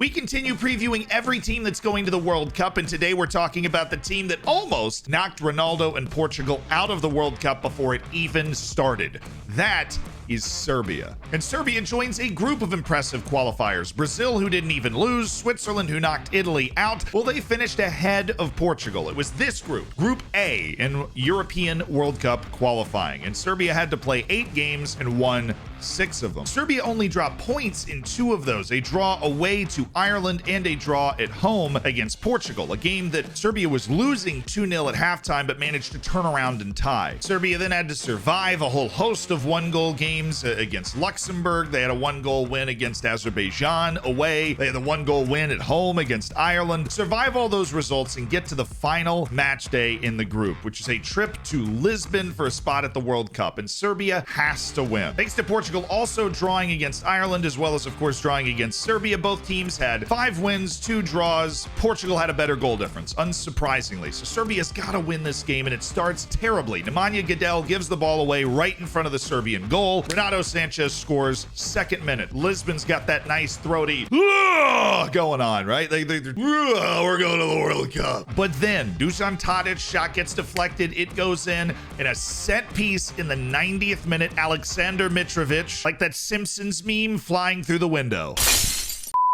We continue previewing every team that's going to the World Cup, and today we're talking about the team that almost knocked Ronaldo and Portugal out of the World Cup before it even started. That is Serbia. And Serbia joins a group of impressive qualifiers. Brazil, who didn't even lose, Switzerland, who knocked Italy out. Well, they finished ahead of Portugal. It was this group, Group A, in European World Cup qualifying. And Serbia had to play 8 games and won 6 of them. Serbia only dropped points in 2 of those, a draw away to Ireland and a draw at home against Portugal, a game that Serbia was losing 2-0 at halftime but managed to turn around and tie. Serbia then had to survive a whole host of 1-goal games against Luxembourg. They had a 1-goal win against Azerbaijan away. They had a 1-goal win at home against Ireland. Survive all those results and get to the final match day in the group, which is a trip to Lisbon for a spot at the World Cup, and Serbia has to win. Thanks to Portugal also drawing against Ireland, as well as, of course, drawing against Serbia. Both teams had 5 wins, 2 draws. Portugal had a better goal difference, unsurprisingly. So Serbia's got to win this game, and it starts terribly. Nemanja Gadel gives the ball away right in front of the Serbian goal. Renato Sanchez scores 2nd minute. Lisbon's got that nice throaty going on, right? We're going to the World Cup. But then Dusan Tadic's shot gets deflected. It goes in a set piece in the 90th minute. Aleksandar Mitrovic, like that Simpsons meme, flying through the window.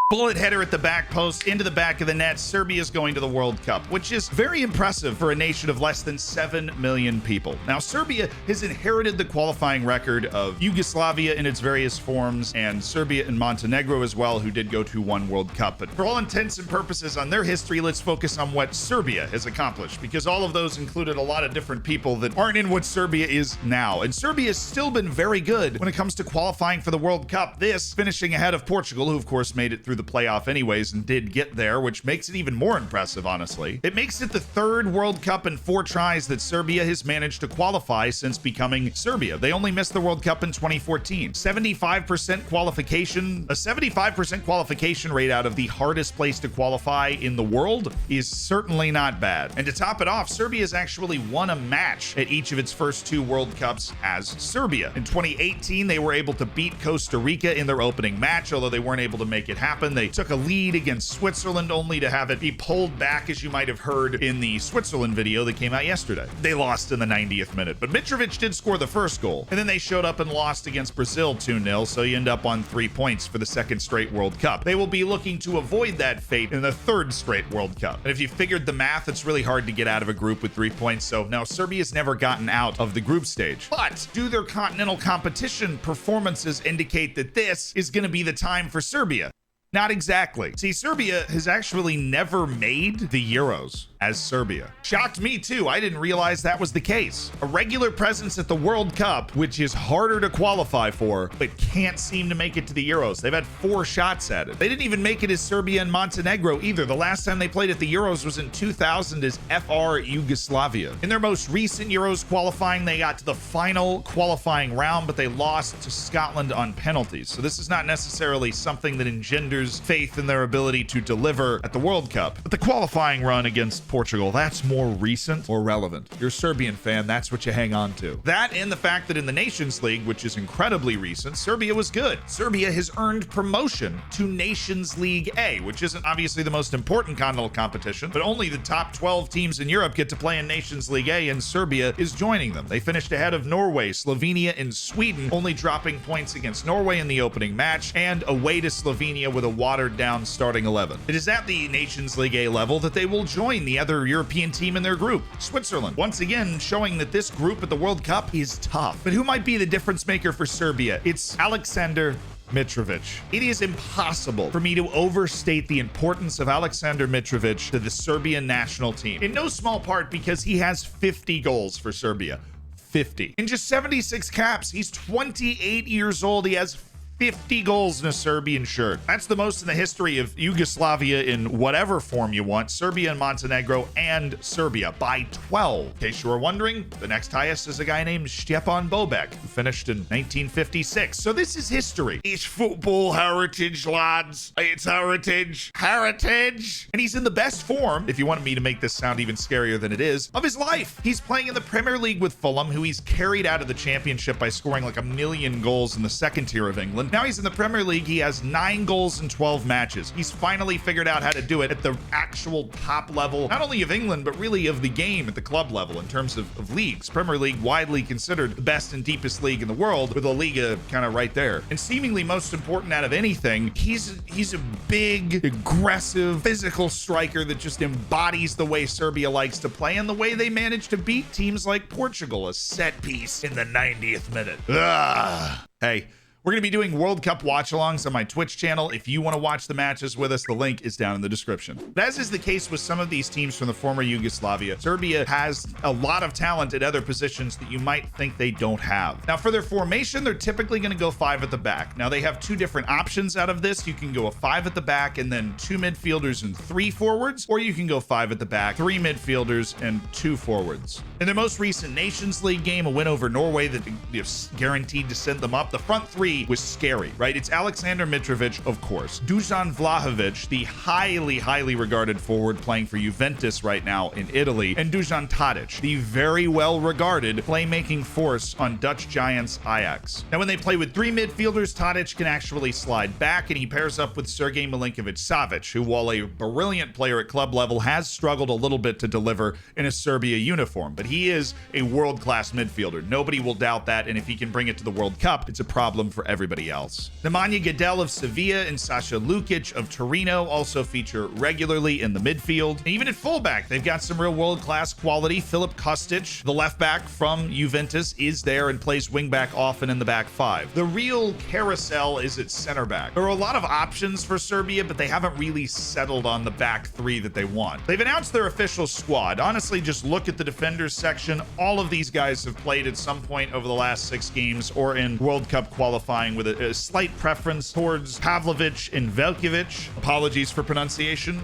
Bullet header at the back post into the back of the net. Serbia's going to the World Cup, which is very impressive for a nation of less than 7 million people. Now, Serbia has inherited the qualifying record of Yugoslavia in its various forms, and Serbia and Montenegro as well, who did go to 1 World Cup. But for all intents and purposes on their history, let's focus on what Serbia has accomplished, because all of those included a lot of different people that aren't in what Serbia is now. And Serbia has still been very good when it comes to qualifying for the World Cup. This finishing ahead of Portugal, who of course made it through the playoff anyways and did get there, which makes it even more impressive, honestly. It makes it the 3rd World Cup in 4 tries that Serbia has managed to qualify since becoming Serbia. They only missed the World Cup in 2014. 75% qualification, a 75% qualification rate out of the hardest place to qualify in the world is certainly not bad. And to top it off, Serbia has actually won a match at each of its first 2 World Cups as Serbia. In 2018, they were able to beat Costa Rica in their opening match, although they weren't able to make it happen. They took a lead against Switzerland only to have it be pulled back, as you might have heard in the Switzerland video that came out yesterday. They lost in the 90th minute, but Mitrovic did score the first goal, and then they showed up and lost against Brazil 2-0, so you end up on 3 points for the 2nd straight World Cup. They will be looking to avoid that fate in the 3rd straight World Cup. And if you figured the math, it's really hard to get out of a group with 3 points, so now Serbia's never gotten out of the group stage. But do their continental competition performances indicate that this is going to be the time for Serbia? Not exactly. See, Serbia has actually never made the Euros as Serbia. Shocked me too. I didn't realize that was the case. A regular presence at the World Cup, which is harder to qualify for, but can't seem to make it to the Euros. They've had 4 shots at it. They didn't even make it as Serbia and Montenegro either. The last time they played at the Euros was in 2000 as FR Yugoslavia. In their most recent Euros qualifying, they got to the final qualifying round, but they lost to Scotland on penalties. So this is not necessarily something that engenders faith in their ability to deliver at the World Cup. But the qualifying run against Portugal, that's more recent or relevant. You're a Serbian fan, that's what you hang on to. That and the fact that in the Nations League, which is incredibly recent, Serbia was good. Serbia has earned promotion to Nations League A, which isn't obviously the most important continental competition, but only the top 12 teams in Europe get to play in Nations League A, and Serbia is joining them. They finished ahead of Norway, Slovenia, and Sweden, only dropping points against Norway in the opening match, and away to Slovenia with a watered-down starting 11. It is at the Nations League A level that they will join the other European team in their group, Switzerland. Once again, showing that this group at the World Cup is tough. But who might be the difference maker for Serbia? It's Aleksandar Mitrovic. It is impossible for me to overstate the importance of Aleksandar Mitrovic to the Serbian national team, in no small part because he has 50 goals for Serbia. 50. In just 76 caps, he's 28 years old. He has 50 goals in a Serbian shirt. That's the most in the history of Yugoslavia in whatever form you want. Serbia and Montenegro and Serbia by 12. In case you were wondering, the next highest is a guy named Stjepan Bobek, who finished in 1956. So this is history. It's football heritage, lads. It's heritage. Heritage. And he's in the best form, if you want me to make this sound even scarier than it is, of his life. He's playing in the Premier League with Fulham, who he's carried out of the championship by scoring like 1 million goals in the second tier of England. Switzerland. Now he's in the Premier League. He has 9 goals in 12 matches. He's finally figured out how to do it at the actual top level, not only of England, but really of the game at the club level in terms of leagues. Premier League widely considered the best and deepest league in the world, with La Liga kind of right there. And seemingly most important out of anything, he's a big, aggressive, physical striker that just embodies the way Serbia likes to play and the way they manage to beat teams like Portugal, a set piece in the 90th minute. Ugh. Hey, we're going to be doing World Cup watch-alongs on my Twitch channel. If you want to watch the matches with us, the link is down in the description. But as is the case with some of these teams from the former Yugoslavia, Serbia has a lot of talent at other positions that you might think they don't have. Now, for their formation, they're typically going to go 5 at the back. Now, they have 2 different options out of this. You can go a 5 at the back and then 2 midfielders and 3 forwards, or you can go 5 at the back, 3 midfielders and 2 forwards. In their most recent Nations League game, a win over Norway that is guaranteed to send them up, the front 3 was scary, right? It's Aleksandar Mitrovic, of course, Dusan Vlahovic, the highly regarded forward playing for Juventus right now in Italy, and Dusan Tadic, the very well regarded playmaking force on Dutch giants Ajax. Now, when they play with 3 midfielders, Tadic can actually slide back, and he pairs up with Sergej Milinkovic-Savic, who, while a brilliant player at club level, has struggled a little bit to deliver in a Serbia uniform, but he is a world-class midfielder. Nobody will doubt that, and if he can bring it to the World Cup, it's a problem for everybody else. Nemanja Gadel of Sevilla and Sasha Lukic of Torino also feature regularly in the midfield. And even at fullback, they've got some real world-class quality. Filip Kostic, the left back from Juventus, is there and plays wingback often in the back 5. The real carousel is at center back. There are a lot of options for Serbia, but they haven't really settled on the back 3 that they want. They've announced their official squad. Honestly, just look at the defenders section. All of these guys have played at some point over the last 6 games or in World Cup qualifying, with a slight preference towards Pavlovic and Veljkovic. Apologies for pronunciation.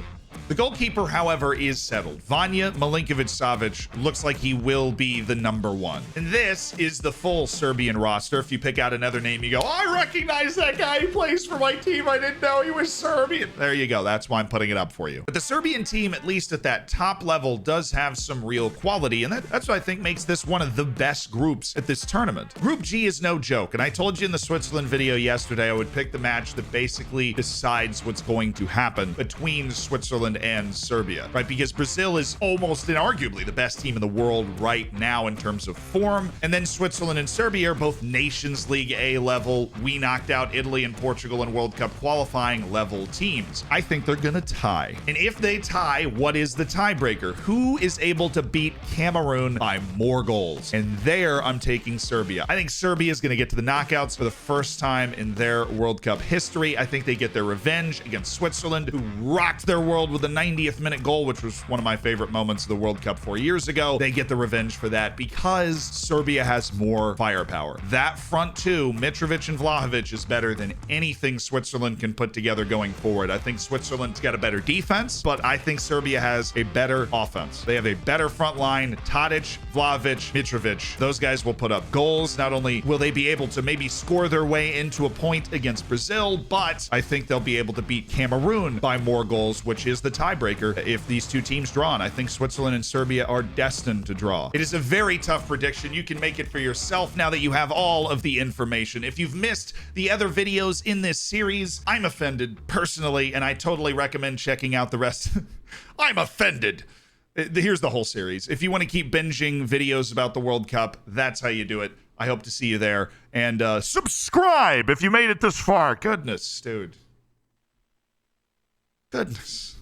The goalkeeper, however, is settled. Vanja Milinkovic-Savic looks like he will be the number 1. And this is the full Serbian roster. If you pick out another name, you go, oh, I recognize that guy. He plays for my team. I didn't know he was Serbian. There you go. That's why I'm putting it up for you. But the Serbian team, at least at that top level, does have some real quality. And that's what I think makes this one of the best groups at this tournament. Group G is no joke. And I told you in the Switzerland video yesterday, I would pick the match that basically decides what's going to happen between Switzerland and Serbia, right? Because Brazil is almost inarguably the best team in the world right now in terms of form. And then Switzerland and Serbia are both Nations League A level. We knocked out Italy and Portugal in World Cup qualifying level teams. I think they're gonna tie. And if they tie, what is the tiebreaker? Who is able to beat Cameroon by more goals? And there I'm taking Serbia. I think Serbia is gonna get to the knockouts for the first time in their World Cup history. I think they get their revenge against Switzerland, who rocked their world with the 90th minute goal, which was one of my favorite moments of the World Cup 4 years ago. They get the revenge for that because Serbia has more firepower. That front 2, Mitrovic and Vlahovic, is better than anything Switzerland can put together going forward. I think Switzerland's got a better defense, but I think Serbia has a better offense. They have a better front line. Tadic, Vlahovic, Mitrovic. Those guys will put up goals. Not only will they be able to maybe score their way into a point against Brazil, but I think they'll be able to beat Cameroon by more goals, which is the tiebreaker if these 2 teams draw. And I think Switzerland and Serbia are destined to draw. It is a very tough prediction. You can make it for yourself now that you have all of the information. If you've missed the other videos in this series, I'm offended personally, and I totally recommend checking out the rest. I'm offended. Here's the whole series. If you want to keep binging videos about the World Cup, that's how you do it. I hope to see you there. And subscribe if you made it this far. Goodness, dude. Goodness.